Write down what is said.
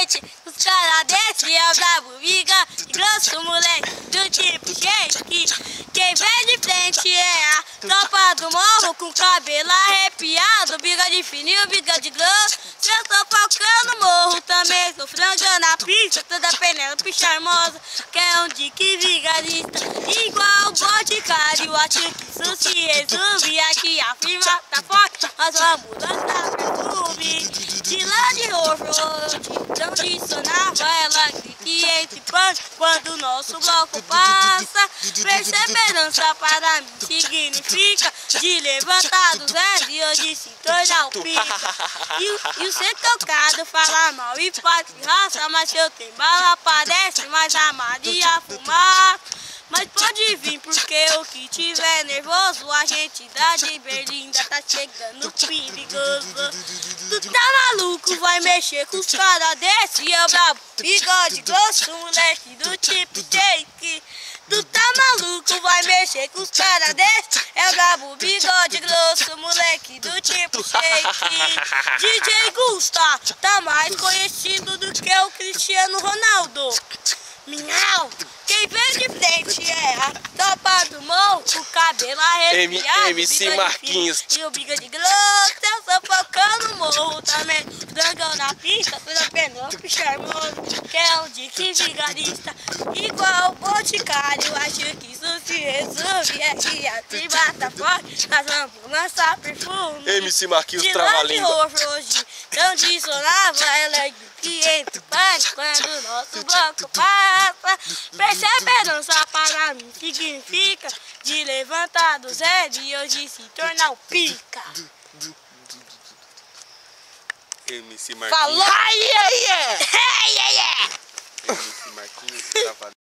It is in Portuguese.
frente, os caras descem, é o brabo, viga, grosso, moleque, do tipo shake. Quem vem de frente é a tropa do morro, com cabelo arrepiado, biga de fininho, biga de grosso. Se eu sou falcando, morro também, sou frangando a pista, toda Penélope charmosa, que é um dique vigarista, igual o Boticário, acho que isso se resume, aqui a firma tá forte, nós vamos lançar perfume, de lá de Road, tão dissonava, ela grita entre panos, quando o nosso bloco passa, perseverança para mim significa, de levantar do zero e hoje se tornar o pica, e o ser tocado fala mal e faz raça, mas se eu tenho bala parece mais a Maria fumar. Mas pode vir, porque o que tiver nervoso, a gente dá de Berlinda tá chegando perigoso. Tu tá maluco, vai mexer com os caras desse, eu brabo, bigode grosso, moleque do tipo shake. Tu tá maluco, vai mexer com os caras desse, é brabo, bigode grosso, moleque do tipo shake. DJ Gusta, tá mais conhecido do que o Cristiano Ronaldo. Minhau! Quem vem de frente é a tropa do morro, o cabelo arrepiado, MC Marquinhos e o biga de grosso, eu sou focando no morro também, dragão na pista, toda Penélope charmoso, que é um dique vigarista, igual o Boticário, acho que isso se resume, é que a triba tá forte, nós vamos lançar perfume, MC Marquinhos de trava-língua. hoje, tão dissonava, ela é que entre pânico quando o nosso bloco passa, perseverança para mim significa, de levantar do zero e hoje se tornar o pica. MC Marquinhos. Falou! MC Marquinhos trava